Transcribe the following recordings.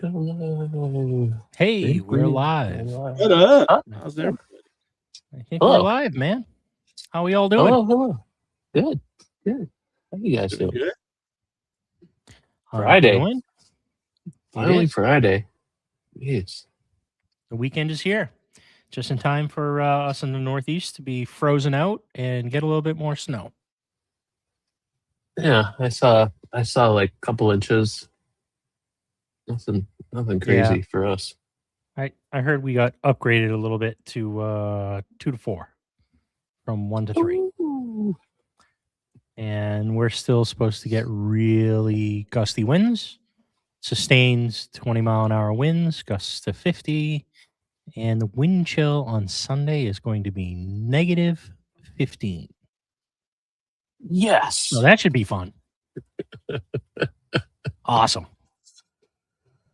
Go. Hey, we're live. What up? Huh? How's there? I think Hello. we're live, man. How we all doing? Hello. Good. How you guys Doing doing? good? Friday. Doing? Finally is. Friday. Yes. The weekend is here. Just in time for us in the Northeast to be frozen out and get a little bit more snow. Yeah, I saw like a couple inches. Nothing crazy for us. I heard we got upgraded a little bit to 2 to 4 from 1 to 3. Ooh. And we're still supposed to get really gusty winds, sustained 20-mile-an-hour winds, gusts to 50. And the wind chill on Sunday is going to be negative 15. Yes. So that should be fun. Awesome.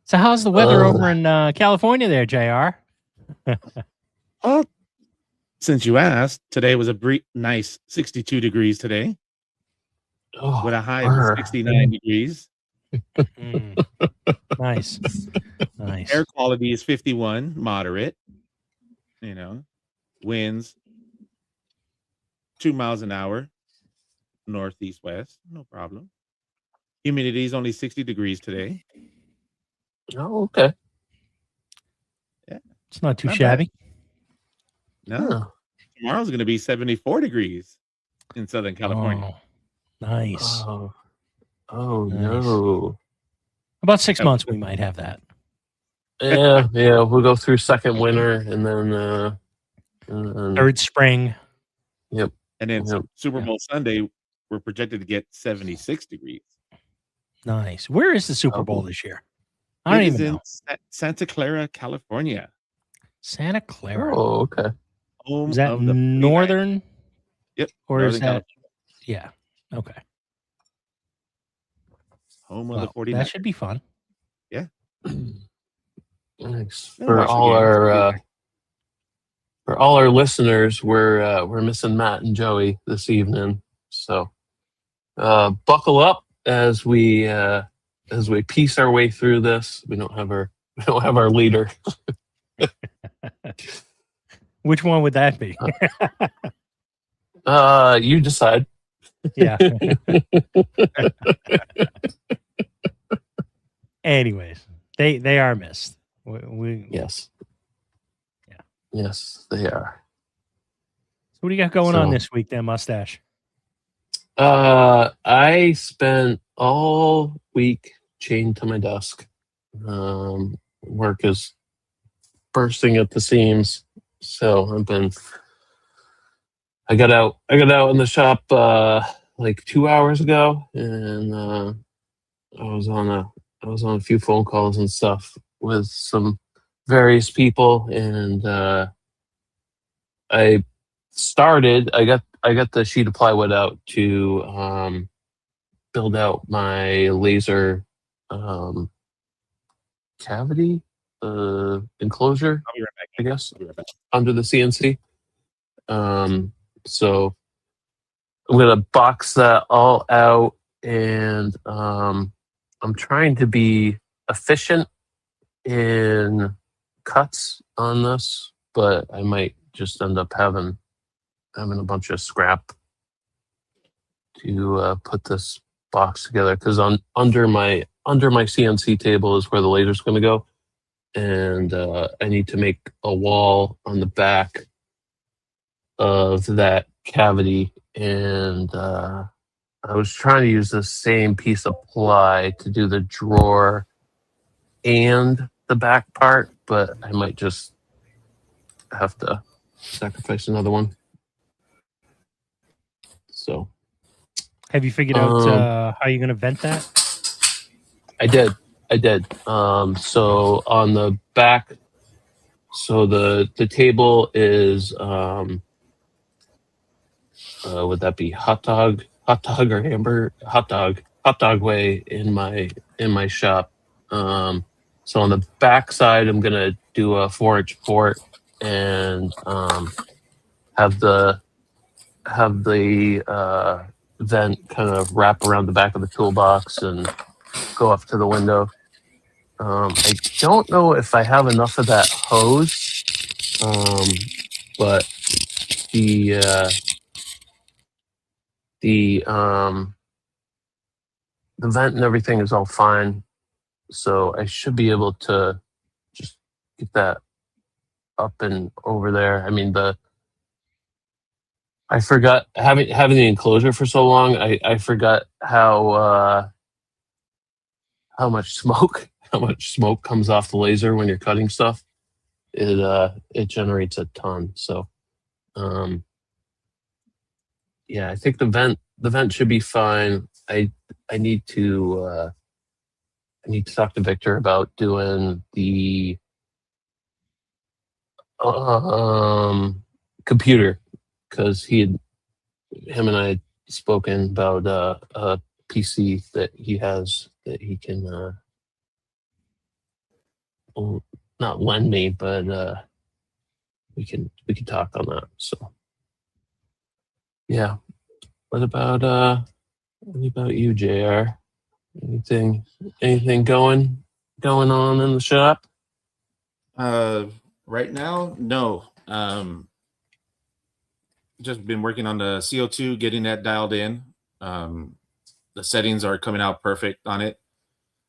So how's the weather over in California there, JR? Well, since you asked, today was a nice 62 degrees today with a high of 69 degrees. Nice. Air quality is 51, moderate. Winds 2 miles an hour, northeast west, no problem. Humidity is only 60 degrees today. Oh, okay. Yeah, it's not too Not shabby. No, Oh, tomorrow's going to be 74 degrees in Southern California. Oh, nice. oh Nice. no. About 6 months we might have that. Yeah. We'll go through second winter and then Third spring. Yep. And then Yep. Super Bowl Sunday, we're projected to get 76 degrees. Nice. Where is the Super Bowl this year? I don't It even is know. in Santa Clara, California. Santa Clara. Oh, okay. Home Is that of the 49ers. northern? Yep. Or Northern is that? California. Yeah. Okay. Home of Well, the 49ers. that should be fun. Yeah. Thanks Yeah, for watch the all games. our listeners. We're missing Matt and Joey this evening, so buckle up as we piece our way through this. We don't have our leader. Which one would that be? You decide. Yeah. Anyways, they are missed. We Yes. Yeah. Yes, they are. So what do you got going on So- this week, then, Mustache? I spent all week chained to my desk. Work is bursting at the seams, so I got out in the shop like 2 hours ago, and I was on a few phone calls and stuff with some various people, and I got the sheet of plywood out to build out my laser cavity enclosure, I'll be right back. I guess, I'll be right back. under the CNC. So I'm gonna box that all out, and I'm trying to be efficient in cuts on this, but I might just end up having a bunch of scrap to put this box together, because under my CNC table is where the laser's going to go, and I need to make a wall on the back of that cavity, and I was trying to use the same piece of ply to do the drawer and the back part, but I might just have to sacrifice another one. So Have you figured out how you're going to vent that? I did. So on the back, so the table is would that be hot dog or hamburger? Hot dog way in my shop. So on the back side, I'm gonna do a 4-inch port and have the vent kind of wrap around the back of the toolbox and go up to the window. I don't know if I have enough of that hose, but the vent and everything is all fine, so I should be able to just get that up and over there. I mean, I forgot having the enclosure for so long. I forgot how much smoke comes off the laser when you're cutting stuff. It generates a ton. So yeah, I think the vent should be fine. I need to talk to Victor about doing the computer, because him and I had spoken about a PC that he has that he can not lend me, but we can talk on that. So yeah. What about you, JR? Anything going on in the shop? Right now, no. Just been working on the CO2, getting that dialed in. The settings are coming out perfect on it.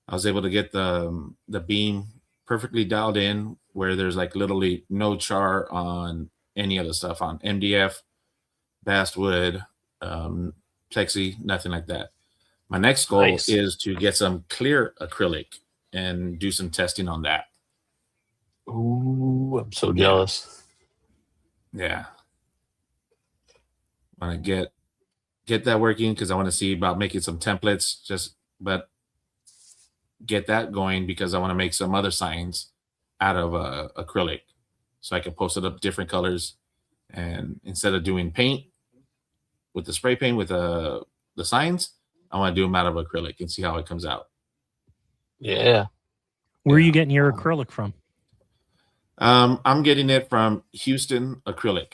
I was able to get the beam perfectly dialed in, where there's like literally no char on any of the stuff on MDF, basswood, plexi, nothing like that. My next goal is to get some clear acrylic and do some testing on that. Ooh, I'm so jealous. Yeah. I want to get that working, because I want to see about making some templates, but get that going, because I want to make some other signs out of acrylic, so I can post it up different colors. And instead of doing paint with the spray paint with the signs, I want to do them out of acrylic and see how it comes out. Yeah. Where are you getting your acrylic from? I'm getting it from Houston Acrylic.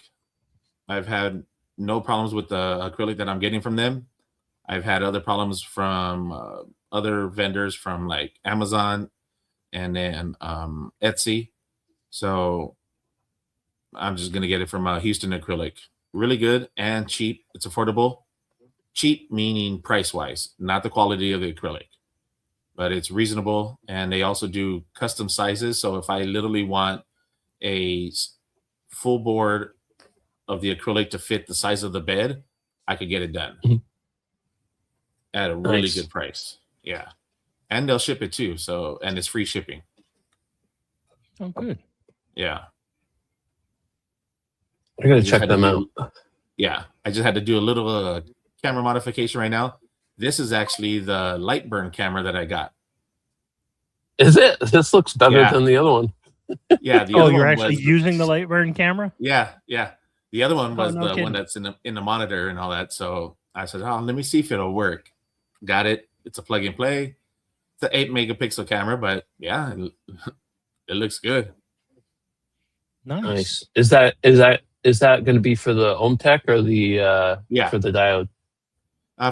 I've had no problems with the acrylic that I'm getting from them. I've had other problems from other vendors, from like Amazon and then Etsy. So I'm just going to get it from Houston Acrylic. Really good and cheap. It's affordable. Cheap meaning price-wise, not the quality of the acrylic, but it's reasonable. And they also do custom sizes. So if I literally want a full board of the acrylic to fit the size of the bed, I could get it done at a really good price. Yeah. And they'll ship it too. So, and it's free shipping. Oh, good. Yeah. I gotta check them out. Yeah. I just had to do a little camera modification right now. This is actually the Lightburn camera that I got. Is it? This looks better than the other one. Yeah. The other you're actually using the Lightburn camera? Yeah. Yeah. The other one was one that's in the monitor and all that. So I said, oh, let me see if it'll work. Got it. It's a plug and play. It's an 8 megapixel camera, but yeah, it looks good. Nice. Is that going to be for the OhmTech or the for the diode?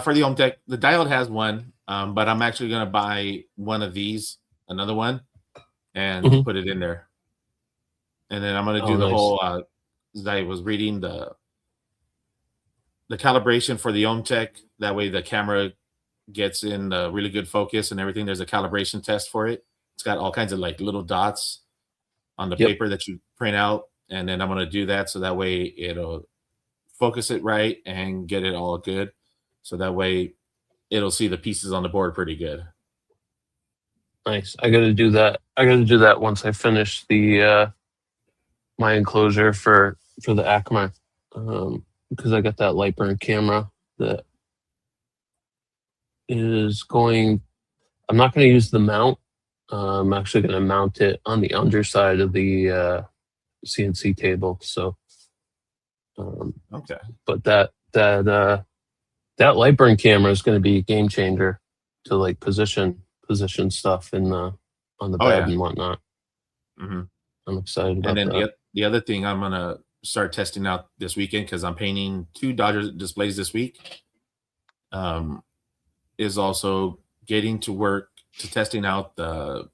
For the OhmTech, the diode has one, but I'm actually going to buy one of these, another one, and put it in there. And then I'm going to do the whole. I was reading the calibration for the OhmTech. That way, the camera gets in really good focus and everything. There's a calibration test for it. It's got all kinds of like little dots on the paper that you print out, and then I'm going to do that so that way it'll focus it right and get it all good. So that way it'll see the pieces on the board pretty good. Nice. I got to do that. Once I finish the my enclosure for the Acma, because I got that Lightburn camera that is going. I'm not going to use the mount. I'm actually going to mount it on the underside of the CNC table. So, okay. But that Lightburn camera is going to be a game changer to like position stuff in the on the bed and whatnot. Mm-hmm. I'm excited about that. And then the other thing I'm gonna start testing out this weekend, because I'm painting 2 Dodger displays this week, is also getting to work to testing out the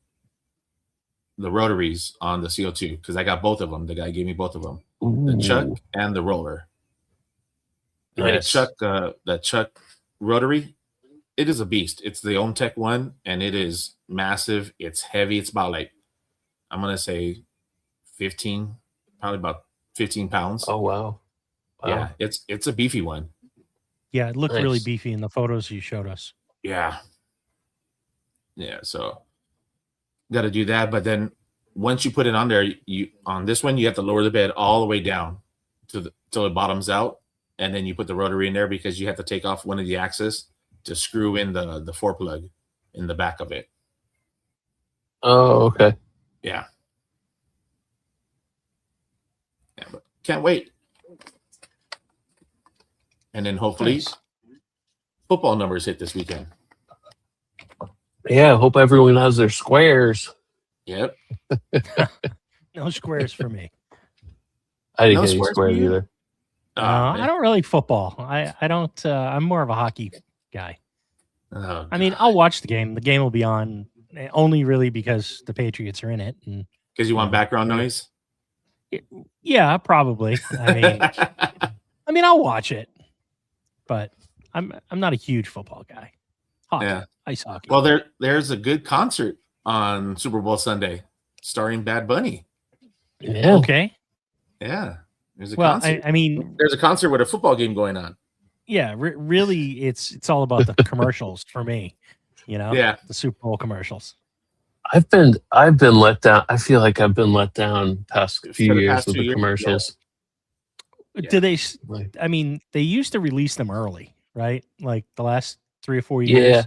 the rotaries on the CO2 because I got both of them. The guy gave me both of them, the chuck Ooh, and the roller. And nice. the chuck rotary, it is a beast. It's the OMTech one, and it is massive. It's heavy. It's about like, I'm gonna say 15, probably about 15 pounds. Oh wow. Wow. Yeah, it's a beefy one. Yeah, it looked really Nice. beefy in the photos you showed us. Yeah. Yeah, so got to do that. But then once you put it on there, you on this one you have to lower the bed all the way down till it bottoms out, and then you put the rotary in there because you have to take off one of the axes to screw in the 4 plug in the back of it. Oh, okay. Yeah. Yeah, but can't wait. And then hopefully Nice. football numbers hit this weekend. Yeah, I hope everyone has their squares. Yep. No squares for me. I didn't No get any squares for squares you? either. I don't really football. I don't. I'm more of a hockey guy. Oh, I mean, I'll watch the game. The game will be on only really because the Patriots are in it. And because you want background noise. yeah, probably. I mean, I'll watch it, but I'm not a huge football guy. Hockey, Yeah. ice hockey. Well, there's a good concert on Super Bowl Sunday starring Bad Bunny. Yeah. Okay. Yeah. There's a Well, concert. I mean, There's a concert with a football game going on. yeah, really, it's all about the commercials for me. You know, Yeah. the Super Bowl commercials. I've been let down. I feel like I've been let down past few For the years past with 2 the years, commercials. Yeah. Do they? Like, I mean, they used to release them early, right? Like the last 3 or 4 Yeah. years.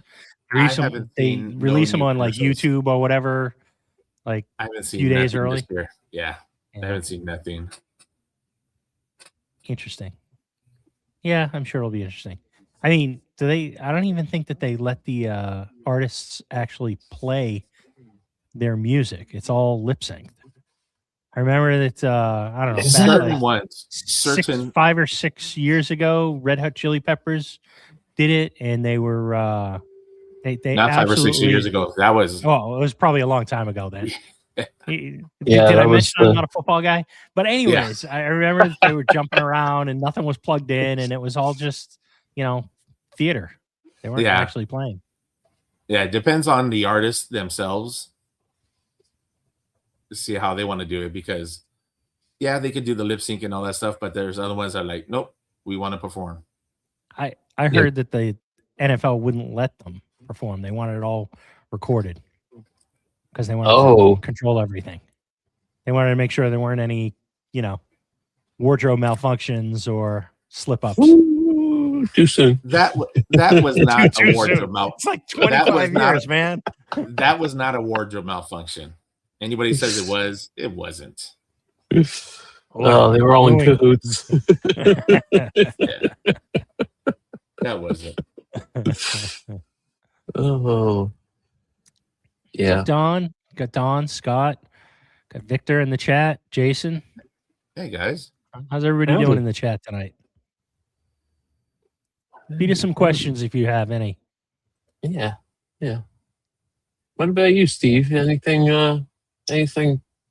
I Release them, haven't they seen no release them new on like commercials. YouTube or whatever. Like, I haven't seen few days nothing early? this year. Yeah. I yeah, haven't seen nothing. interesting. Yeah, I'm sure it'll be interesting. I mean, do they? I don't even think that they let the artists actually play their music. It's all lip synced. I remember that. I don't know. Is back that- Certain like ones. Certain 5 or 6 years ago, Red Hot Chili Peppers did it, and they were they not 5 or 6 absolutely- years ago. That was Oh, it was probably a long time ago then. Yeah, did I that was mention I'm the- not a football guy? But anyways, I remember that they were jumping around and nothing was plugged in, and it was all just theater. They weren't Yeah. actually playing. yeah, it depends on the artists themselves to see how they want to do it because yeah, they could do the lip sync and all that stuff, but there's other ones that are like, nope, we want to perform. I heard that the NFL wouldn't let them perform. They wanted it all recorded because they wanted Oh. to control everything. They wanted to make sure there weren't any, wardrobe malfunctions or slip ups. Ooh, too soon. That was not Too a wardrobe soon. malfunction. It's like That was 25 not- years, man. That was not a wardrobe malfunction. Anybody says it was, it wasn't. Oh, they were all in Doing- cahoots. That wasn't. Oh. Yeah. Got Don, Scott, got Victor in the chat, Jason. Hey guys. How's everybody Howdy. doing in the chat tonight? Feed us some questions if you have any. Yeah. Yeah. What about you, Steve? Anything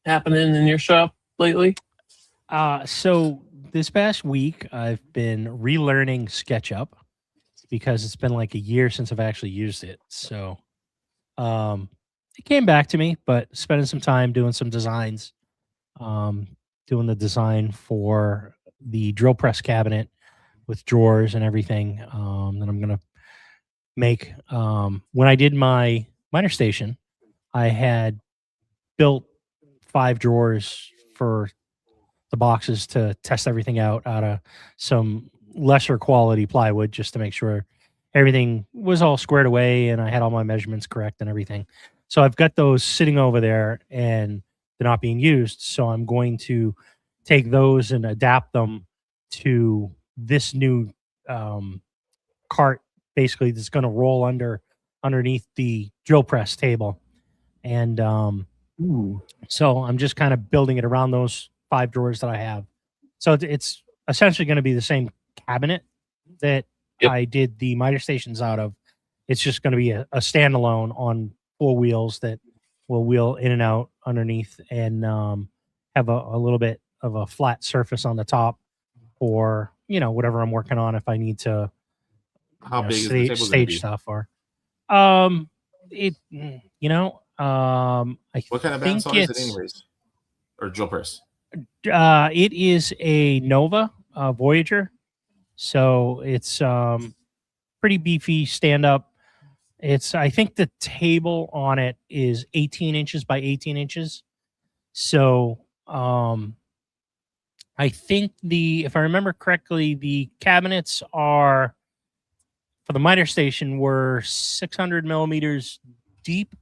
happening in your shop lately? So this past week, I've been relearning SketchUp because it's been like a year since I've actually used it. So it came back to me, but spending some time doing some designs, doing the design for the drill press cabinet with drawers and everything that I'm going to make. When I did my miner station, I had built 5 drawers for the boxes to test everything out of some lesser quality plywood just to make sure everything was all squared away and I had all my measurements correct and everything. So I've got those sitting over there and they're not being used. So I'm going to take those and adapt them to this new cart, basically, that's going to roll underneath the drill press table. And Ooh. so I'm just kind of building it around those 5 drawers that I have. So it's essentially going to be the same cabinet that Yep. I did the miter stations out of. It's just going to be a standalone on 4 wheels that will wheel in and out underneath and have a little bit of a flat surface on the top for, whatever I'm working on if I need to How big is the table going to stage be? stuff or it I What kind of think bandsaw is it it's anyways? Or drill press? it is a Nova Voyager, so it's pretty beefy stand up. I think the table on it is 18 inches by 18 inches. So I think if I remember correctly, the cabinets are for the miter station were 600 millimeters deep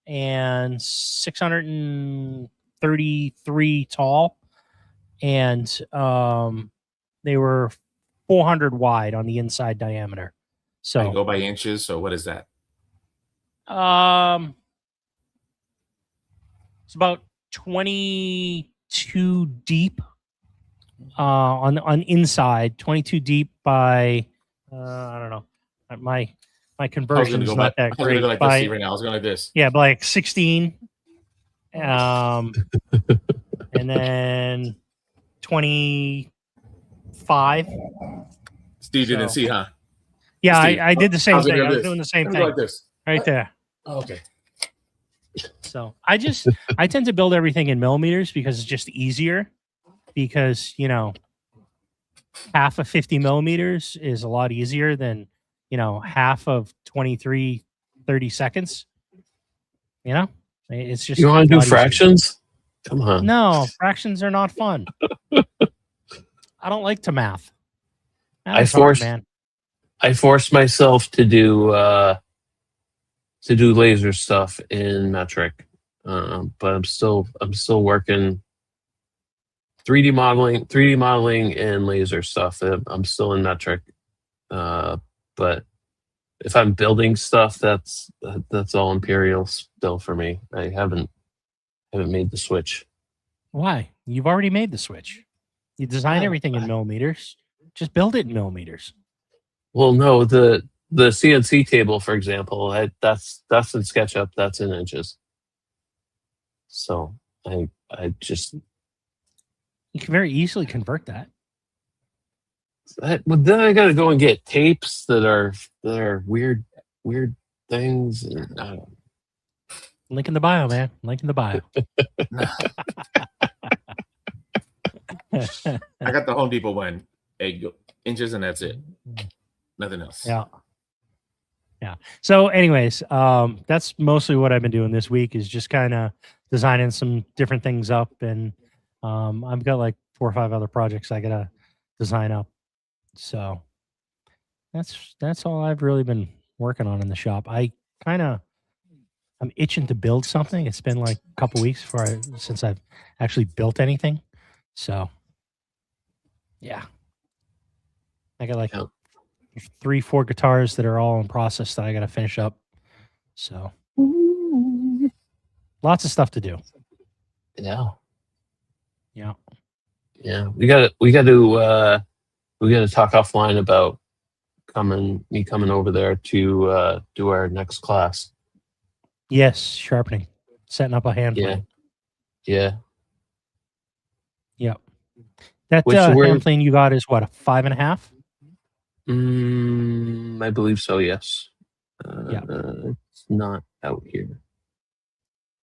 and 633 tall, and they were 400 wide on the inside diameter. I So go by inches. So what is that? it's about 22 deep on inside, 22 deep by I don't know. My conversion is not that I was gonna great. go like this. See right now. I was going like this. Yeah, by like 16. And then 25. Steve didn't So- see, huh? Yeah, Steve, I did the same how's it thing. like I was this? doing the same Let me thing go like this. right there. Oh, okay. So I tend to build everything in millimeters because it's just easier. Because half of 50 millimeters is a lot easier than half of 23 30 seconds. It's just You want to a do lot easier. fractions? Come on. No, fractions are not fun. I don't like to math. I Math is hard, forced- man. I forced myself to do laser stuff in metric, but I'm still working 3D modeling and laser stuff. I'm still in metric, but if I'm building stuff, that's all Imperial still for me. I haven't made the switch. Why? You've already made the switch. You design everything in millimeters. Just build it in millimeters. Well, no, the CNC table, for example, that's in SketchUp. That's in inches. So I just You can very easily convert that. but then I got to go and get tapes that are weird things. And I don't. Link in the bio, man. Link in the bio. I got the Home Depot one. Inches and that's it. Nothing else. Yeah. So, anyways, that's mostly what I've been doing this week is just kind of designing some different things up, and I've got like 4 or 5 other projects I gotta design up. So that's all I've really been working on in the shop. I'm itching to build something. It's been like a couple weeks since I've actually built anything. So, yeah, I got like 3-4 guitars that are all in process that I got to finish up. So, lots of stuff to do. Yeah. Yeah. Yeah. We got to talk offline about me coming over there to do our next class. Yes, sharpening, setting up a hand Yeah. plane. Yeah. Yep. That Which hand we're- plane you got is what, a 5.5? I believe so. Yes. Yeah. It's not out here.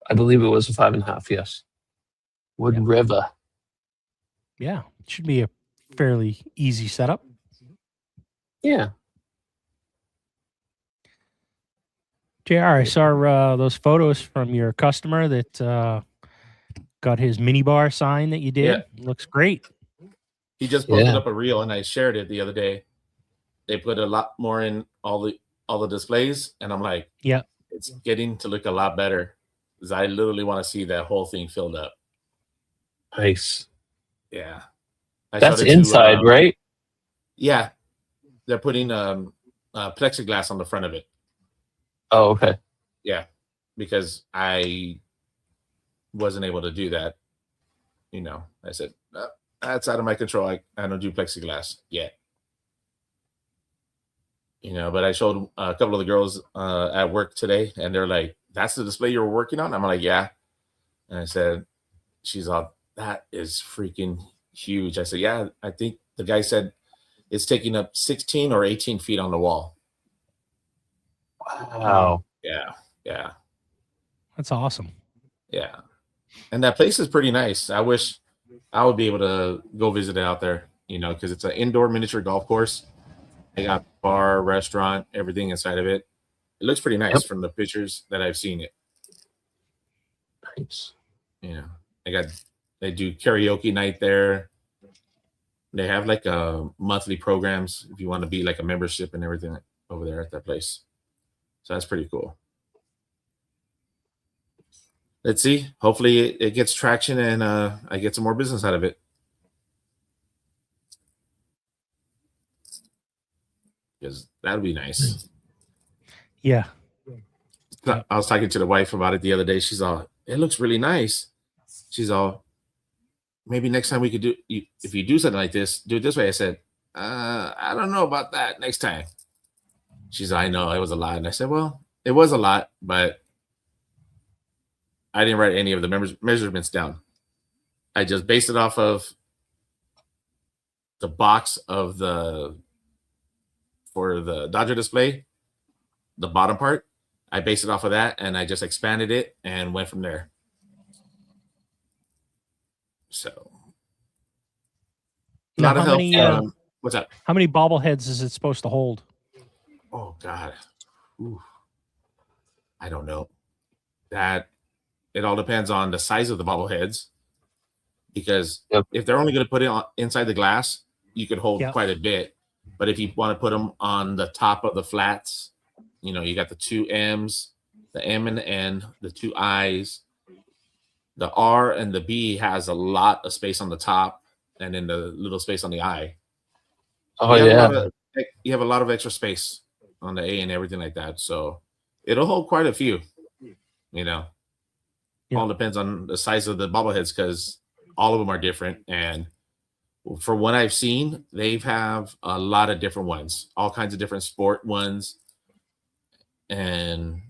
I believe it was a 5.5. Yes. Wood Yeah. River. Yeah, it should be a fairly easy setup. Yeah. JR, I saw those photos from your customer that got his mini bar sign that you did. Yeah. Looks great. He just posted Yeah. up a reel and I shared it the other day. They put a lot more in all the displays, and I'm like, Yeah. it's getting to look a lot better. Because I literally want to see that whole thing filled up. Nice. Yeah. I That's showed it to, inside, right? Yeah. They're putting plexiglass on the front of it. Oh, okay. Yeah. Because I wasn't able to do that. I said, that's out of my control. I don't do plexiglass yet. But I showed a couple of the girls at work today, and they're like, "That's the display you were working on?" I'm like, "Yeah." And I said, "She's all, that is freaking huge." I said, "Yeah, I think the guy said it's taking up 16 or 18 feet on the wall." Wow. Yeah, yeah, That's awesome. yeah. And that place is pretty nice. I wish I would be able to go visit it out there, because it's an indoor miniature golf course. They got bar, restaurant, everything inside of it. It looks pretty nice Yep. from the pictures that I've seen it. Nice. They do karaoke night there. They have like monthly programs if you want to be like a membership and everything over there at that place. So that's pretty cool. Let's see. Hopefully it gets traction and I get some more business out of it. Because that would be nice. Yeah. I was talking to the wife about it the other day. She's all, "It looks really nice." She's all, "Maybe next time we could if you do something like this, do it this way." I said, "I don't know about that next time." She's like, "I know it was a lot." And I said, "Well, it was a lot, but I didn't write any of the measurements down. I just based it off of the box for the Dodger display, the bottom part. I based it off of that, and I just expanded it and went from there." So a Now, lot of how help. many, What's up? how many bobbleheads is it supposed to hold? Oh God, Ooh. I don't know. That it all depends on the size of the bobbleheads, because Yep. if they're only going to put it inside the glass, you could hold Yep. quite a bit. But if you want to put them on the top of the flats, you got the two M's, the M and the N, the two I's. The R and the B has a lot of space on the top, and then the little space on the I. Oh you have yeah. you have a lot of extra space on the A and everything like that. So it'll hold quite a few. Yeah. All depends on the size of the bobbleheads, because all of them are different. And for what I've seen, they have a lot of different ones, all kinds of different sport ones. And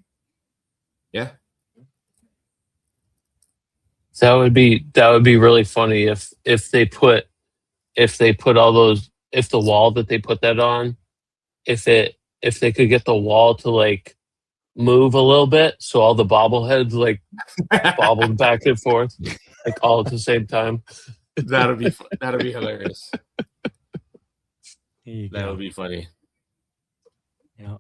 yeah, That would be really funny if they put all those, if the wall that they put that on, if they could get the wall to like move a little bit, so all the bobbleheads like bobbled back and forth like all at the same time. that'll be hilarious. There you That go. would be funny. Yeah.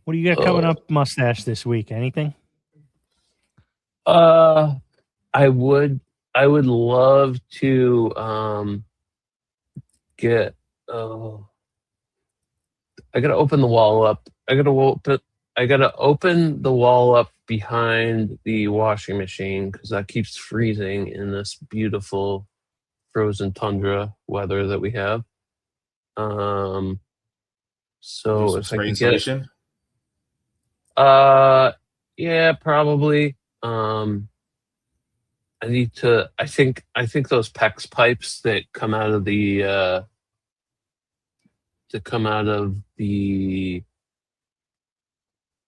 What do you got coming up, Mustache, this week? Anything? I would love to get I gotta open the wall up. I gotta open the wall up behind the washing machine because that keeps freezing in this beautiful frozen tundra weather that we have. Do So some if I spray could get insulation. yeah, probably. I need to. I think those PEX pipes that come out of the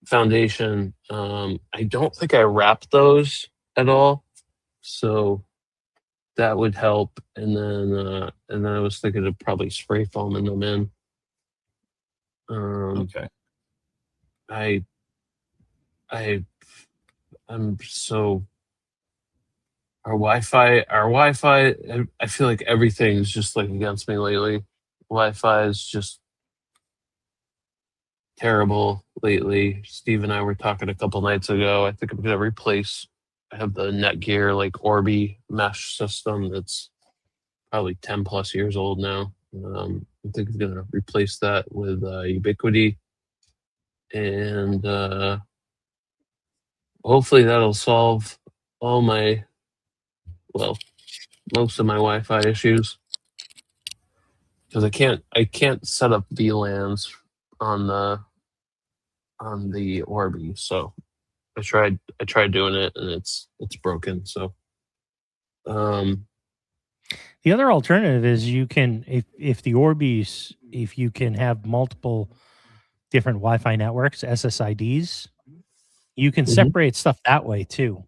foundation. I don't think I wrapped those at all, so that would help. And then I was thinking of probably spray foaming them in. Okay. I'm so our Wi-Fi. I feel like everything's just like against me lately. Wi-Fi is just terrible lately. Steve and I were talking a couple nights ago. I think I'm gonna replace. I have the Netgear like Orbi mesh system that's probably 10 plus years old now. I think I'm gonna replace that with Ubiquiti, and hopefully that'll solve all my, well, most of my Wi-Fi issues. Because I can't set up VLANs on the Orbi, so I tried doing it and it's broken. So The other alternative is you can, if the Orbeez, if you can have multiple different Wi-Fi networks, SSIDs, you can Mhm. separate stuff that way too.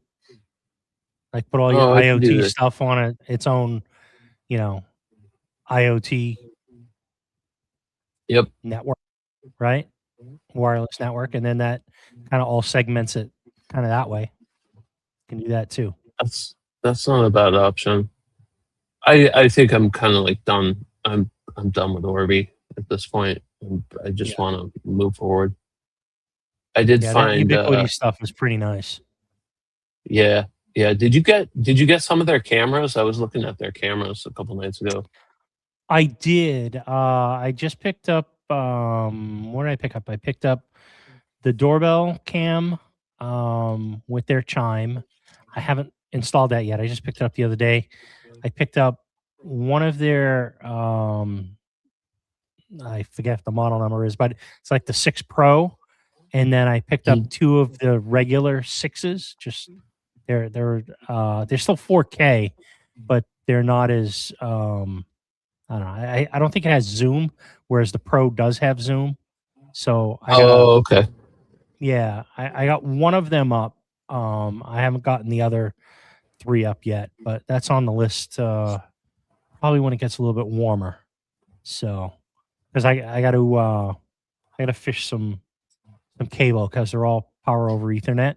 Like put all your Oh, I can do IoT that. stuff on its own, you know, IoT Yep. network, right? Wireless network, and then that kind of all segments it kind of that way. You can do that too. That's not a bad option. I think I'm kind of like done. I'm done with Orbi at this point. I just want to move forward. I did Yeah, that find Ubiquiti stuff is pretty nice. yeah. Did you get some of their cameras? I was looking at their cameras a couple nights ago. I did. I just picked up. What did I pick up? I picked up the doorbell cam with their chime. I haven't installed that yet. I just picked it up the other day. I picked up one of their. I forget what the model number is, but it's like the 6 Pro, and then I picked up 2 of the regular 6s. Just they're still 4K, but they're not as I don't know. I don't think it has zoom, whereas the Pro does have zoom. So I got okay. yeah, I got one of them up. I haven't gotten the other 3 up yet, but that's on the list. Probably when it gets a little bit warmer. So because I got to fish some cable because they're all power over Ethernet.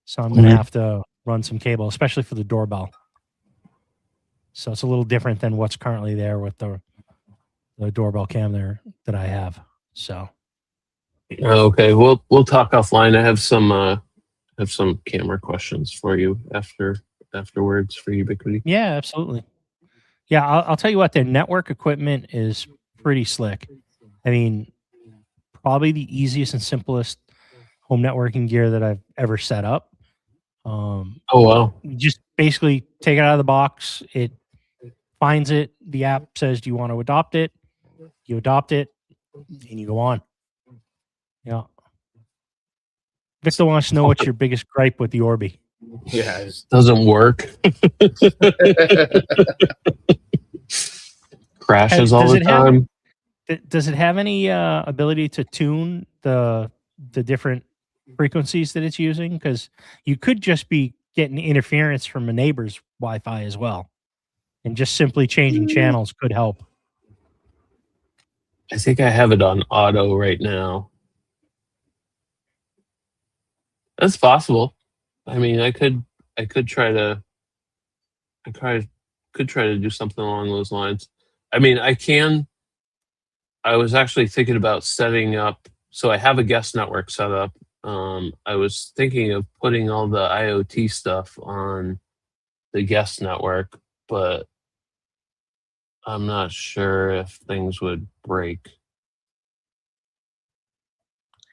So I'm gonna have to run some cable, especially for the doorbell. So it's a little different than what's currently there with the doorbell cam there that I have. So Okay, we'll talk offline. I have some camera questions for you afterwards for Ubiquiti. yeah, absolutely. Yeah, I'll tell you what, their network equipment is pretty slick. I mean, probably the easiest and simplest home networking gear that I've ever set up. Oh wow. You just basically take it out of the box. It finds it. The app says, "Do you want to adopt it?" You adopt it, and you go on. Yeah. Victor wants to know what's your biggest gripe with the Orbi. Yeah, it's- Doesn't work. Crashes all Does the it have- time. Does it have any ability to tune the different frequencies that it's using? Because you could just be getting interference from a neighbor's Wi-Fi as well, and just simply changing channels could help. I think I have it on auto right now. That's possible. I mean, I could try to do something along those lines. I mean, I was actually thinking about setting up, so I have a guest network set up. I was thinking of putting all the IoT stuff on the guest network, but I'm not sure if things would break.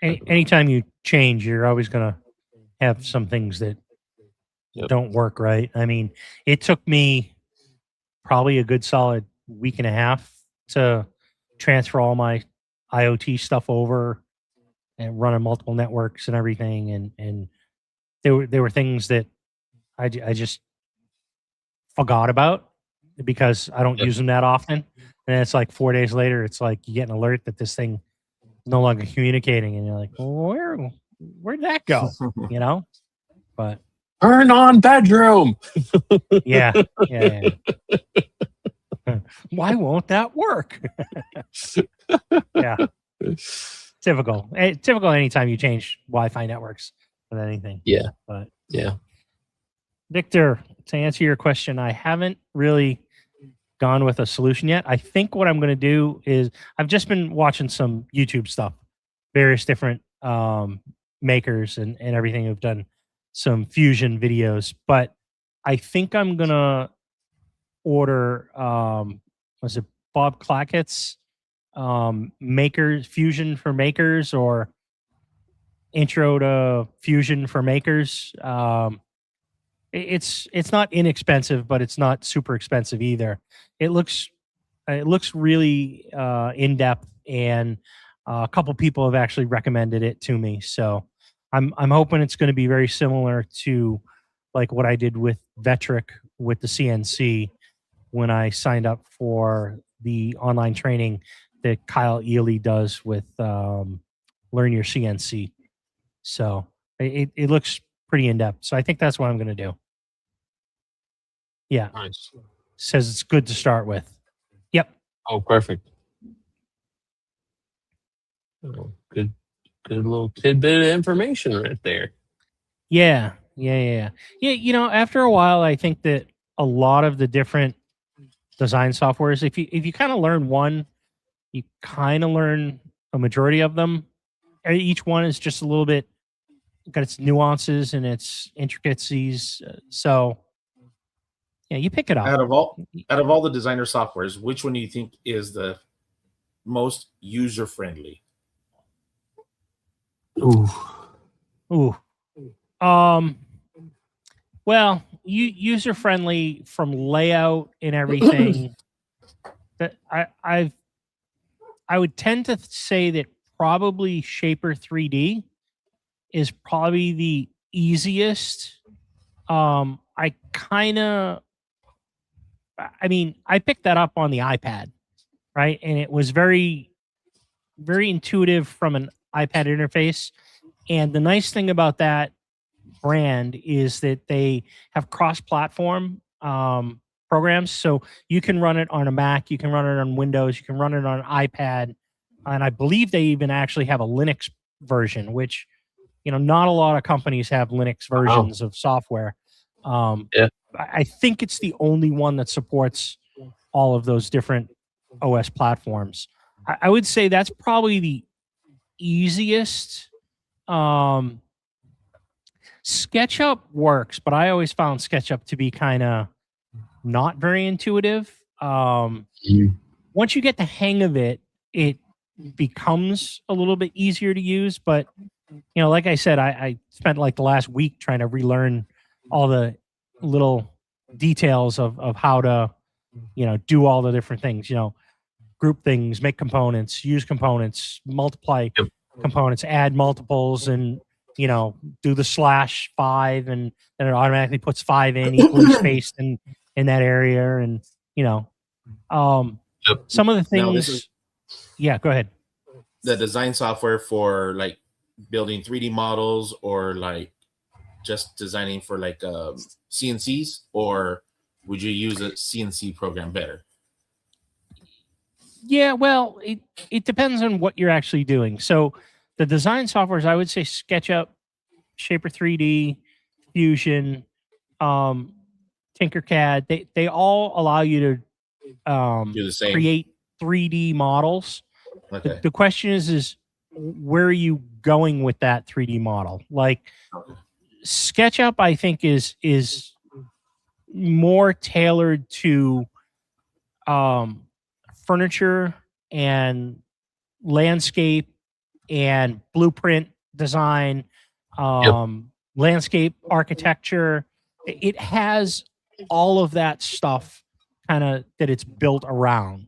Anytime you change, you're always going to have some things that don't work right. I mean, it took me probably a good solid week and a half to transfer all my IoT stuff over and run on multiple networks and everything. And there were things that I just forgot about because I don't use them that often. And it's like 4 days later, it's like you get an alert that this thing is no longer communicating, and you're like, well, where'd that go? You know? But Turn on bedroom. yeah. Why won't that work? Yeah. Typical. Typical anytime you change Wi-Fi networks with anything. Yeah. But Yeah. Victor, to answer your question, I haven't really gone with a solution yet. I think what I'm going to do is I've just been watching some YouTube stuff, various different makers and everything who've done some fusion videos, but I think I'm going to order, was it Bob Clackett's makers fusion for makers or intro to fusion for makers. It's not inexpensive, but it's not super expensive either. It looks really in depth, and a couple people have actually recommended it to me. So I'm hoping it's going to be very similar to like what I did with Vectric with the CNC, when I signed up for the online training that Kyle Ely does with Learn Your CNC. So it looks pretty in depth. So I think that's what I'm going to do. Yeah. Nice. Says it's good to start with. Yep. Oh, perfect. Oh, good little tidbit of information right there. Yeah. Yeah. You know, after a while, I think that a lot of the different design softwares, if you kind of learn one, you kind of learn a majority of them. Each one is just a little bit got its nuances and its intricacies. So yeah, you pick it up. Out of all the designer softwares, which one do you think is the most user friendly? Ooh. Well, user friendly from layout and everything. That I would tend to say that probably Shaper 3D is probably the easiest. I picked that up on the iPad, right? And it was very, very intuitive from an iPad interface. And the nice thing about that brand is that they have cross-platform programs. So you can run it on a Mac, you can run it on Windows, you can run it on an iPad. And I believe they even actually have a Linux version, which, you know, not a lot of companies have Linux versions of software. Yeah. I think it's the only one that supports all of those different OS platforms. I would say that's probably the easiest. SketchUp works, but I always found SketchUp to be kind of not very intuitive. Once you get the hang of it, it becomes a little bit easier to use. But, you know, like I said, I spent like the last week trying to relearn all the little details of how to, you know, do all the different things, you know, group things, make components, use components, multiply components, add multiples, and, you know, do the /5, and then it automatically puts 5 in equally spaced in that area. And, you know, some of the things. Yeah, go ahead. The design software for like building 3D models, or like just designing for like CNCs, or would you use a CNC program better? Yeah, well, it depends on what you're actually doing. So the design softwares, I would say SketchUp, Shaper 3D, Fusion, Tinkercad, they all allow you to Do the same. create 3D models. Okay. The question is where are you going with that 3D model? Like SketchUp, I think is more tailored to furniture and landscape and blueprint design, landscape architecture. It has all of that stuff kind of that it's built around,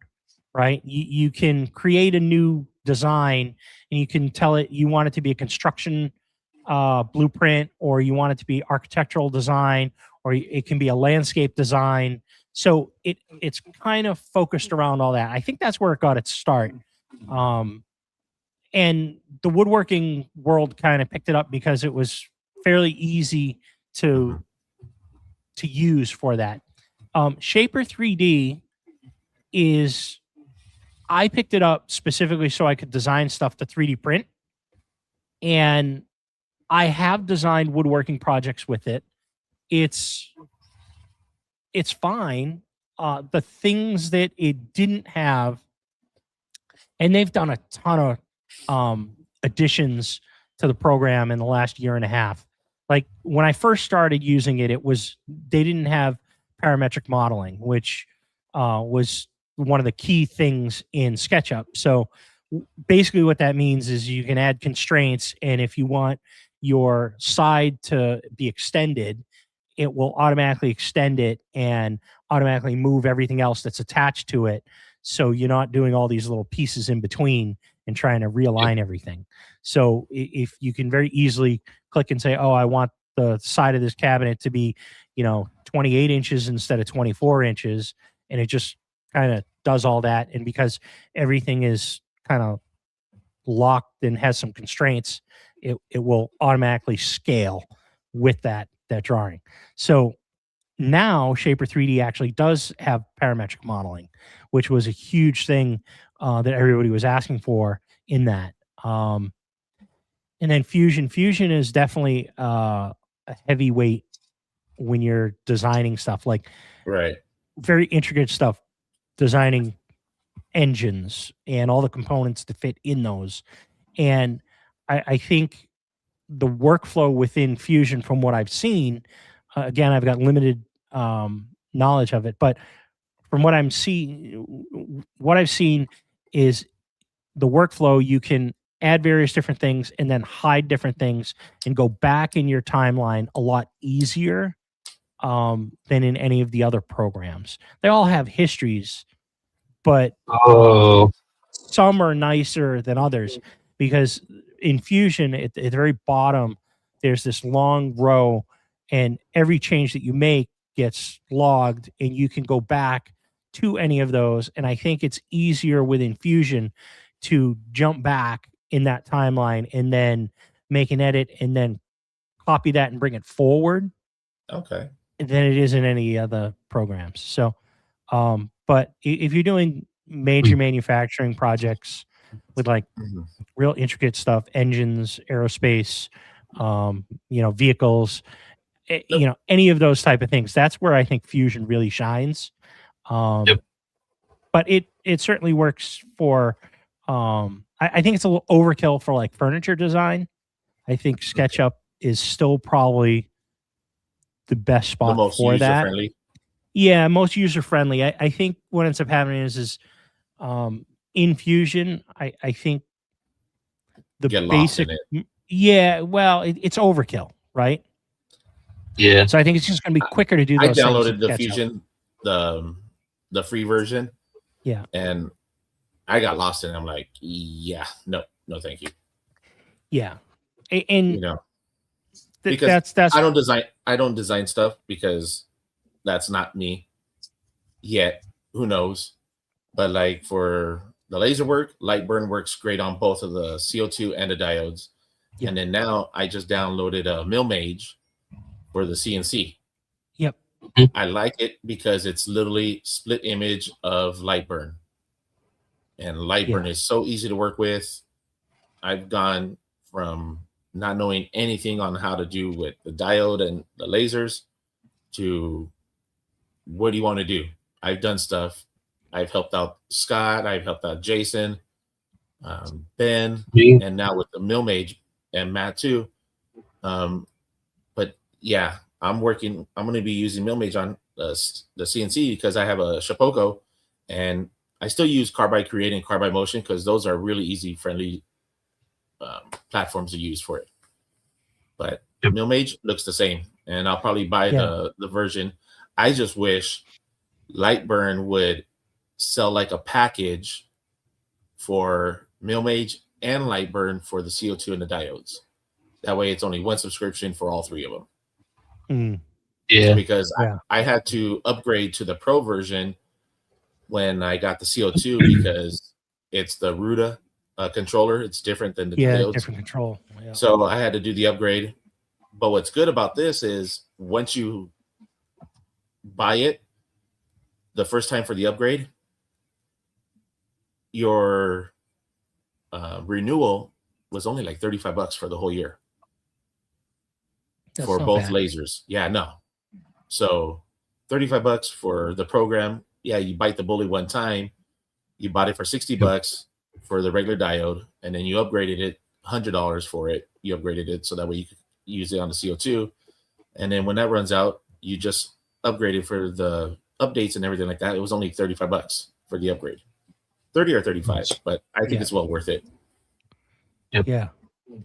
right? You can create a new design and you can tell it you want it to be a construction blueprint, or you want it to be architectural design, or it can be a landscape design. So it's kind of focused around all that. I think that's where it got its start. And the woodworking world kind of picked it up because it was fairly easy to use for that. Shaper 3D is, I picked it up specifically so I could design stuff to 3D print. And I have designed woodworking projects with it. It's fine. The things that it didn't have, and they've done a ton of additions to the program in the last year and a half. Like when I first started using it, they didn't have parametric modeling, which was one of the key things in SketchUp. So basically what that means is you can add constraints, and if you want your side to be extended, it will automatically extend it and automatically move everything else that's attached to it. So you're not doing all these little pieces in between and trying to realign everything. So if you can very easily click and say, oh, I want the side of this cabinet to be, 28 inches instead of 24 inches. and it just kind of does all that. And because everything is kind of locked and has some constraints, it will automatically scale with that drawing. So now Shaper 3D actually does have parametric modeling, which was a huge thing that everybody was asking for in that. And then Fusion is definitely a heavyweight when you're designing stuff, like Right. very intricate stuff, designing engines and all the components to fit in those. And I think the workflow within Fusion, from what I've seen, again, I've got limited knowledge of it, but from what I've seen is the workflow. You can add various different things and then hide different things and go back in your timeline a lot easier than in any of the other programs. They all have histories, but some are nicer than others, because in Fusion, at the very bottom, there's this long row, and every change that you make gets logged, and you can go back to any of those. And I think it's easier within Fusion to jump back in that timeline and then make an edit and then copy that and bring it forward Okay. than it is in any other programs. So, but if you're doing major manufacturing projects with like real intricate stuff, engines, aerospace, vehicles, any of those type of things, that's where I think Fusion really shines. But it certainly works for, I think it's a little overkill for like furniture design. I think SketchUp is still probably the best spot The most for that. user-friendly. Yeah, most user friendly. I think what ends up happening is in Fusion, I think the Get lost basic, in it's overkill, right? Yeah. So I think it's just going to be quicker to do I those things. downloaded in the SketchUp. Fusion, the free version. Yeah. And I got lost in it. I'm like, no, thank you. Yeah. And because that's I don't design stuff because that's not me yet. Who knows? But like for the laser work, Lightburn works great on both of the CO2 and the diodes. Yep. And then now I just downloaded a MillMage for the CNC. Yep. I like it because it's literally split image of Lightburn. And Lightburn is so easy to work with. I've gone from not knowing anything on how to do with the diode and the lasers to what do you want to do? I've done stuff. I've helped out Scott. I've helped out Jason, Ben, and now with the MillMage and Matt too. But yeah, I'm going to be using MillMage on the CNC because I have a Shapeoko, and I still use Carbide Create and Carbide Motion because those are really easy, friendly platforms to use for it. But MillMage looks the same, and I'll probably buy the version. I just wish Lightburn would sell like a package for MillMage and Lightburn for the CO2 and the diodes. That way it's only one subscription for all three of them. Yeah. Because I had to upgrade to the Pro version when I got the CO2 because it's the Ruda controller. It's different than the diodes. Different control. Yeah. So I had to do the upgrade. But what's good about this is once you buy it the first time for the upgrade, your renewal was only like $35 for the whole year. That's for not both bad. lasers. Yeah, no. So $35 for the program. Yeah, you bite the bullet one time. You bought it for $60 for the regular diode, and then you upgraded it $100 for it. You upgraded it so that way you could use it on the CO2. And then when that runs out, you just upgrade it for the updates and everything like that. It was only $35 for the upgrade. 30 or 35, but I think it's well worth it. Yeah.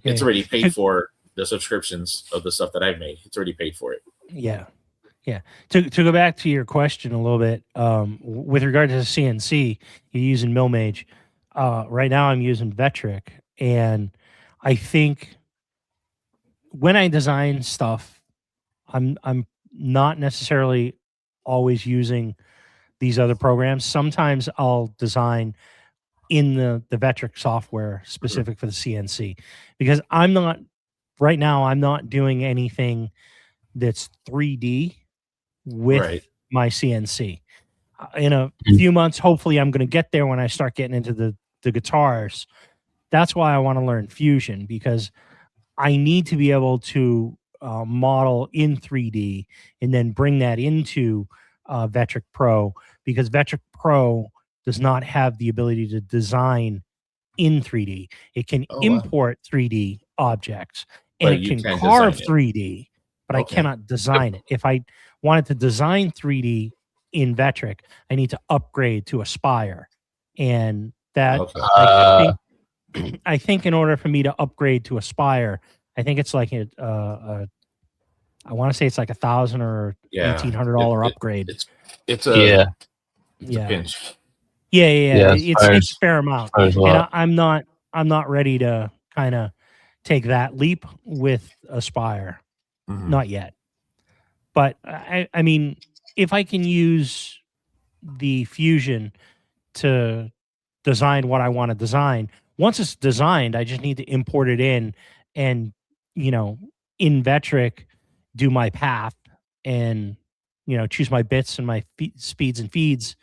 It's already paid for the subscriptions of the stuff that I've made. It's already paid for it. Yeah. To go back to your question a little bit, with regard to the CNC, you're using MillMage. Right now I'm using Vectric, and I think when I design stuff, I'm not necessarily always using these other programs. Sometimes I'll design in the Vectric software specific for the CNC, because I'm not right now. I'm not doing anything that's 3D with Right. my CNC. In a few months, hopefully, I'm going to get there when I start getting into the guitars. That's why I want to learn Fusion, because I need to be able to model in 3D and then bring that into Vectric Pro, because Vectric Pro does not have the ability to design in 3D. It can Oh, wow. import 3D objects, and But it you can can't carve design it. 3D, but I Okay. cannot design it. If I wanted to design 3D in Vectric, I need to upgrade to Aspire, and that Okay. I think in order for me to upgrade to Aspire, I think it's like I want to say it's like $1,000 or Yeah. $1,800 upgrade. It's a Yeah. it's a pinch. Yeah, It's a fair amount, Aspire's a lot. and I'm not ready to kind of take that leap with Aspire, Mhm. not yet. But I mean, if I can use the Fusion to design what I want to design, once it's designed, I just need to import it in, and in Vectric, do my path, and choose my bits and my speeds and feeds,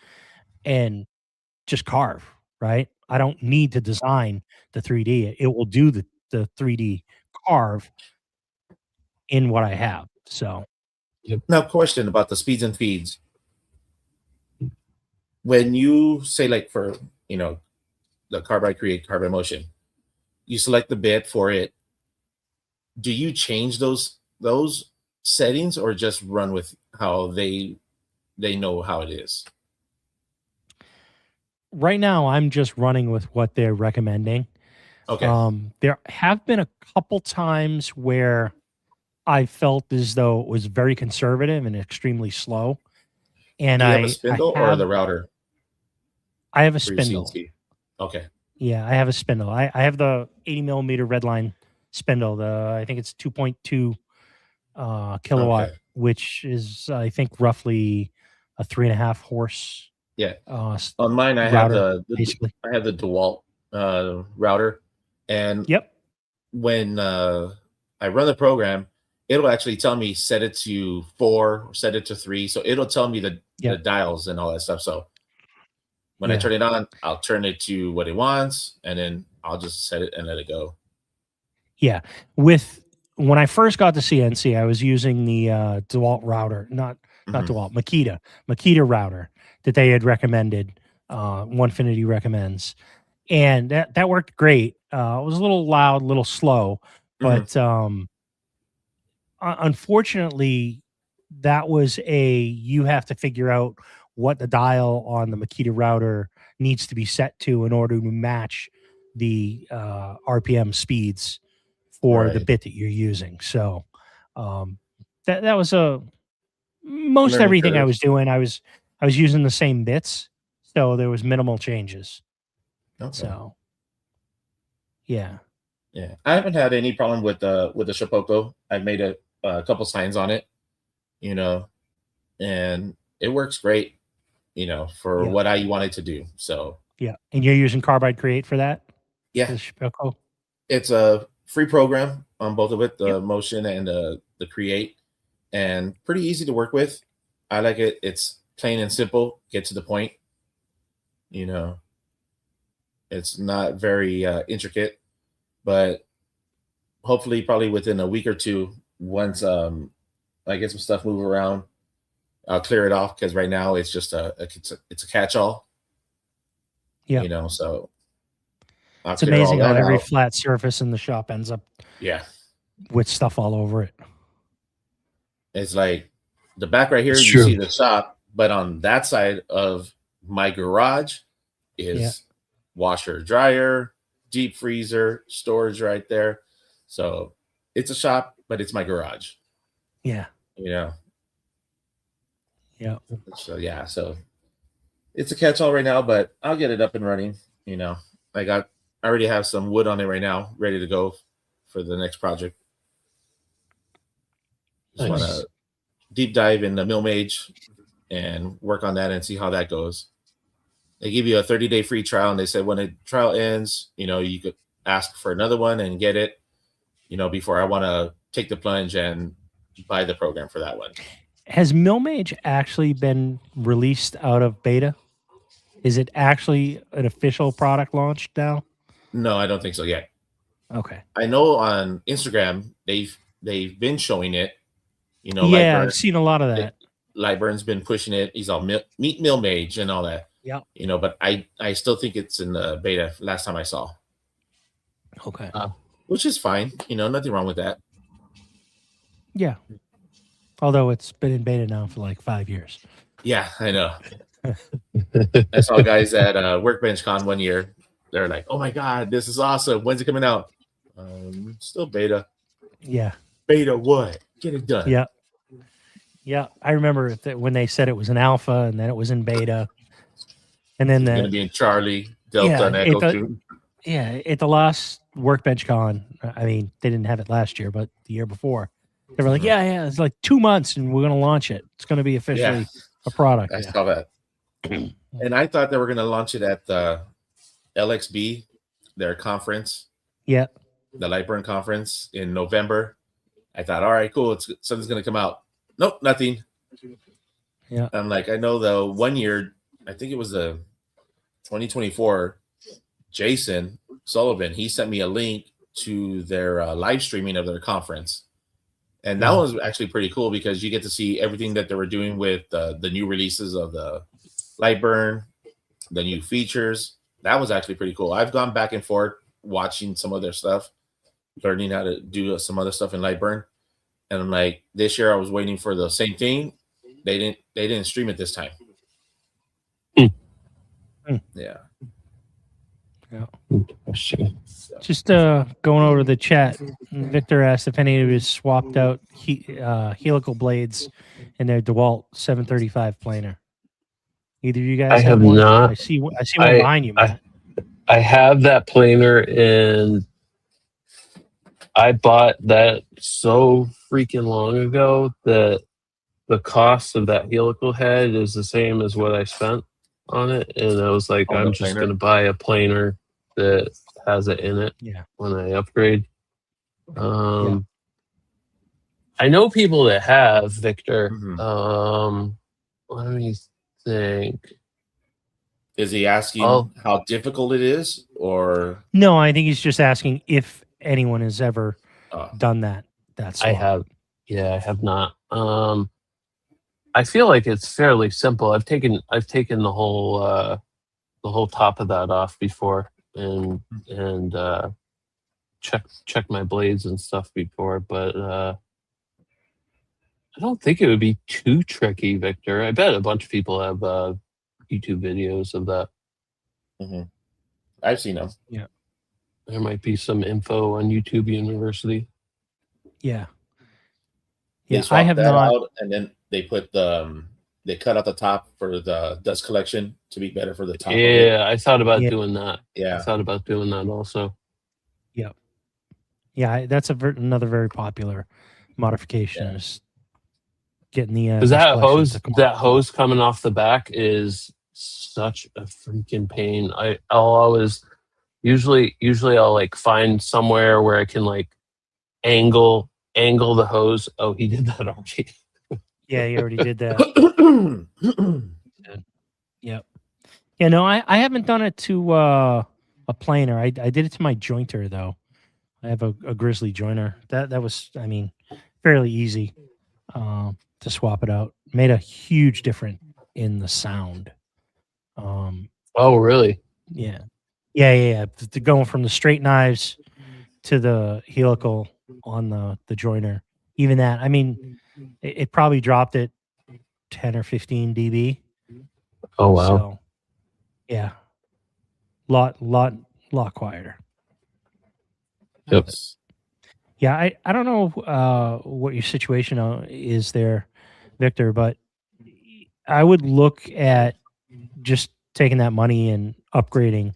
and just carve. Right? I don't need to design the 3D. It will do the 3D carve in what I have. So Now, question about the speeds and feeds. When you say, like, for the Carbide Create, Carbide Motion, you select the bit for it. Do you change those settings, or just run with how they know how it is? right now, I'm just running with what they're recommending. Okay. There have been a couple times where I felt as though it was very conservative and extremely slow. And Do you have a spindle or the router I have a for your spindle. CNC? Okay. Yeah, I have a spindle. I have the 80 millimeter Redline spindle. I think it's 2.2 kilowatt, Okay. which is, I think, roughly a 3.5 horse. Yeah. On mine, I router, have basically. I have the DeWalt router, and Yep. when I run the program, it'll actually tell me set it to 4 or set it to 3. So it'll tell me the dials and all that stuff. So when I turn it on, I'll turn it to what it wants, and then I'll just set it and let it go. Yeah. When I first got the CNC, I was using the DeWalt router, not DeWalt, Makita router that they had recommended, Onefinity recommends. And that worked great. It was a little loud, a little slow, but unfortunately, that was you have to figure out what the dial on the Makita router needs to be set to in order to match the RPM speeds for the bit that you're using. So that was most Learning everything curve. I was doing. I was using the same bits, so there was minimal changes. Okay. So yeah. I haven't had any problem with the Shapeoko. I've made a couple signs on it, and it works great, for what I wanted to do. So yeah. And you're using Carbide Create for that? Yeah. The Shapeoko? It's a free program on both of it, the Motion and the Create, and pretty easy to work with. I like it. It's plain and simple, get to the point. It's not very intricate, but hopefully probably within a week or two, once I get some stuff move around, I'll clear it off, because right now it's just it's a catch-all. Yeah. So it's amazing how every flat surface in the shop ends up with stuff all over it. It's like the back right here, you see the shop, but on that side of my garage is washer, dryer, deep freezer, storage right there. So it's a shop, but it's my garage. Yeah. Yeah. So so it's a catch-all right now, but I'll get it up and running. I already have some wood on it right now, ready to go for the next project. Just want to deep dive in the Milmage and work on that and see how that goes. They give you a 30-day free trial, and they said when the trial ends, you could ask for another one and get it, before I want to take the plunge and buy the program for that one. Has Milmage actually been released out of beta? Is it actually an official product launch now? No, I don't think so yet. Okay. I know on Instagram they've been showing it. Yeah, Lightburn, I've seen a lot of that. Lightburn's been pushing it. He's all meet Milmage and all that. Yeah. But I still think it's in the beta last time I saw. Okay. Which is fine. Nothing wrong with that. Yeah. Although it's been in beta now for like 5 years. Yeah, I know. I saw guys at Workbench Con one year. They're like, "Oh my god, this is awesome! When's it coming out?" Still beta. Yeah. Beta what? Get it done. Yeah. Yeah. I remember when they said it was an alpha and then it was in beta. And then It's going to be in Charlie, Delta, and Echo too. Yeah. At the last Workbench Con, I mean, they didn't have it last year, but the year before, they were like, yeah, it's like 2 months and we're going to launch it. It's going to be officially a product. I saw that. And I thought they were going to launch it at the LXB, their conference. Yeah. The Lightburn conference in November. I thought, all right, cool. Something's going to come out. Nope, nothing. Yeah. I'm like, I know the 1 year, I think it was the 2024, Jason Sullivan, he sent me a link to their live streaming of their conference. And that was actually pretty cool because you get to see everything that they were doing with the new releases of the Lightburn, the new features. That was actually pretty cool. I've gone back and forth watching some of their stuff, learning how to do some other stuff in Lightburn. And I'm like, this year I was waiting for the same thing. They didn't stream it this time. Yeah. Just going over the chat, Victor asked if any of you swapped out helical blades in their DeWalt 735 planer. Either of you guys I have one? not. I see one behind you, Matt. I have that planer, and I bought that so freaking long ago that the cost of that helical head is the same as what I spent on it. And I was like, I'm just going to buy a planer that has it in it when I upgrade. I know people that have, Victor. Let me think. Is he asking how difficult it is, or no? I think he's just asking if anyone has ever done that. That's I have. Yeah, I have not. I feel like it's fairly simple. I've taken the whole top of that off before and check my blades and stuff before, but I don't think it would be too tricky, Victor. I bet a bunch of people have YouTube videos of that. I've seen them. Yeah, there might be some info on YouTube University. Yeah, I have that not. Out, and then they put they cut out the top for the dust collection to be better for the top. Yeah, I thought about doing that. Yeah, I thought about doing that also. Yeah, that's another very popular modification. Is getting the because that hose coming off the back is such a freaking pain. I'll always usually I'll like find somewhere where I can like angle the hose. Oh, he did that already. Yeah, he already did that. Yep. Yeah, no, I haven't done it to a planer. I did it to my jointer though. I have a Grizzly joiner. That was, I mean, fairly easy to swap it out. Made a huge difference in the sound. Oh, really? Yeah. Going from the straight knives to the helical on the joiner. Even that, I mean, it probably dropped it 10 or 15 dB. Oh, wow. So, yeah. Lot quieter. Yep. Yeah, I don't know what your situation is there, Victor, but I would look at just taking that money and upgrading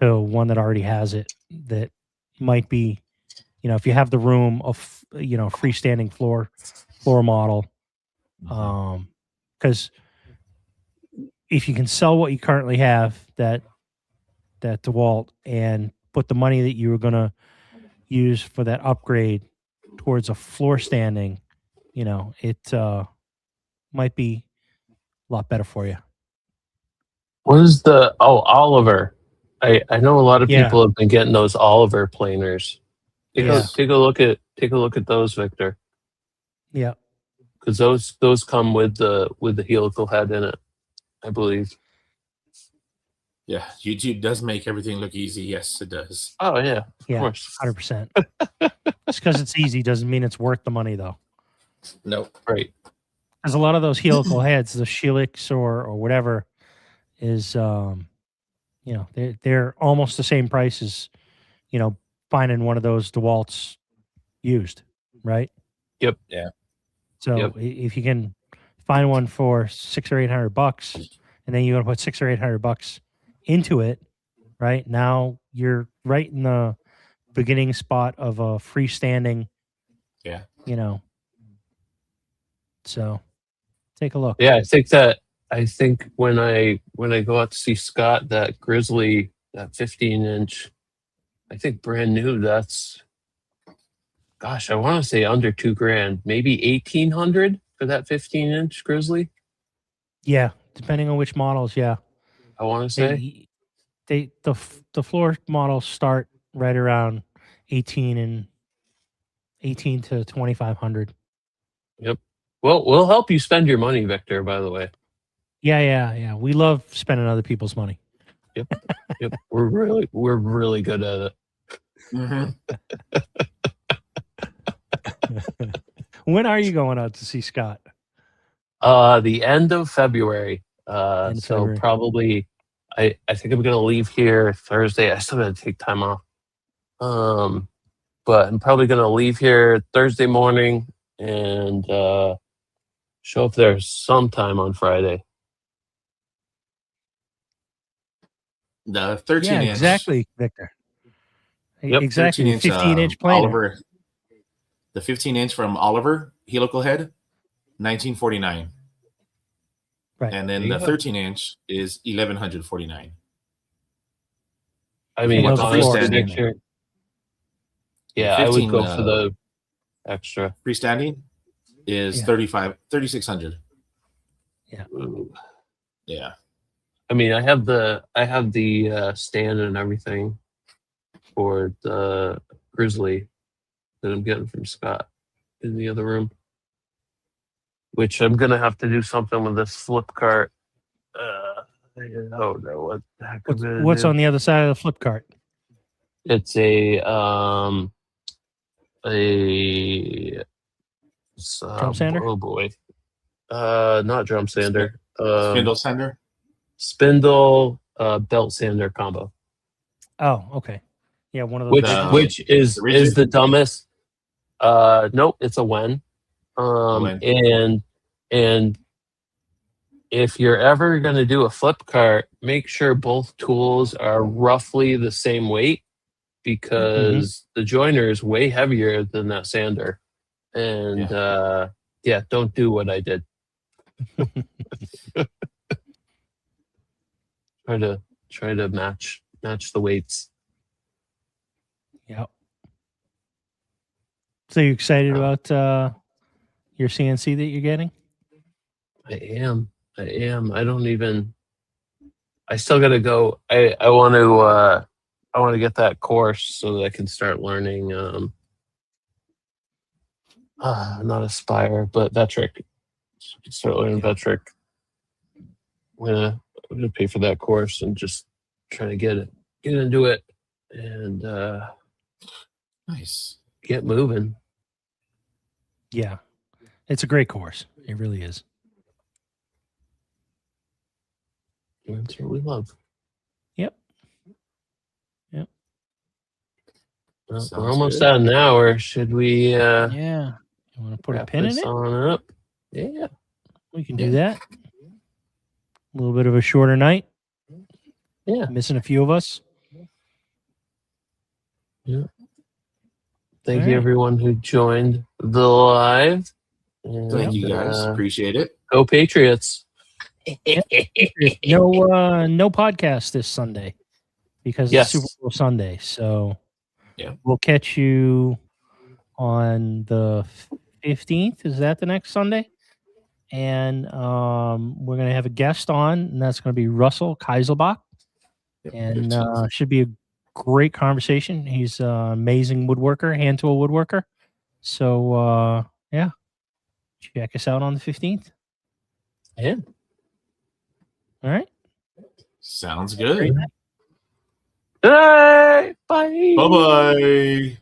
to one that already has it. That might be, if you have the room of, freestanding floor model, because if you can sell what you currently have, that DeWalt, and put the money that you were going to use for that upgrade towards a floor standing, it might be a lot better for you. What is Oliver? I know a lot of Yeah. people have been getting those Oliver planers. Take Yeah. a look at those, Victor, Yeah. because those come with the helical head in it, I believe. Yeah, YouTube does make everything look easy. Yes, it does. Oh yeah, of Yeah. course. 100%. Just because it's easy doesn't mean it's worth the money, though. Nope. Right. Because a lot of those helical heads, the Sheelix or whatever, is they're almost the same price as finding one of those DeWalt's used, right? Yep. Yeah. So Yep. if you can find one for $600 or $800, and then you're gonna put $600 or $800 into it, right? Now you're right in the beginning spot of a freestanding. Yeah. So take a look. Yeah, I think when I go out to see Scott, that Grizzly, that 15-inch, I think brand new, that's, gosh, I want to say under $2,000, maybe 1,800 for that 15-inch Grizzly. Yeah, depending on which models. Yeah, I want to say. The floor models start right around 18 to 2,500. Yep. Well, we'll help you spend your money, Victor, by the way. Yeah. We love spending other people's money. Yep. We're really good at it. Mm-hmm. When are you going out to see Scott? The end of February. End of So February. probably, I think I'm gonna leave here Thursday. I still gotta take time off. But I'm probably gonna leave here Thursday morning and show up there sometime on Friday. The 13 Yeah, inch. exactly, Victor. Yep, Exactly. 13 inch 15-inch planer. Oliver. The 15 inch from Oliver helical head, 1949. Right. And then There you the go. 13 inch is 1149. I mean, those are honestly, freestanding. Victor, The yeah, I would 15, go for the extra. Freestanding is Yeah. 3,600. Ooh. Yeah. I mean, I have the stand and everything for the Grizzly that I'm getting from Scott in the other room, which I'm gonna have to do something with this flip cart. I don't know what the heck I'm gonna What's do. on the other side of the flip cart? It's a Drum sander? Oh boy, not drum sander. Spindle sander. Spindle belt sander combo. Oh, okay. Yeah, one of those. Which is the rigid? the dumbest. Nope, it's a Wen. Wen. And if you're ever going to do a flip cart, make sure both tools are roughly the same weight, because the joiner is way heavier than that sander. And don't do what I did. Try to match the weights. Yep. So you excited about your CNC that you're getting? I am. I don't even. I still got to go. I want to get that course so that I can start learning. Not Aspire, but Vectric. Start learning Vectric. I'm gonna pay for that course and just try to get into it and Nice. get moving. Yeah. It's a great course. It really is. That's what we love. Yep. Well, Sounds we're almost good. at an hour. Should we Yeah. You want to put a wrap pin in this it? on up? Yeah. We can do that. A little bit of a shorter night. Yeah. Missing a few of us. Thank All you, right. everyone who joined the live. Thank you And, guys. Appreciate it. Go Patriots. No podcast this Sunday because Yes. it's Super Bowl Sunday. So Yeah. we'll catch you on the 15th. Is that the next Sunday? And we're going to have a guest on, and that's going to be Russell Keiselbach. Yep, And 15th. should be a great conversation. He's an amazing woodworker, hand tool woodworker. So, yeah, check us out on the 15th. Yeah. All right. Sounds Great good. night. Hey, bye. Bye bye.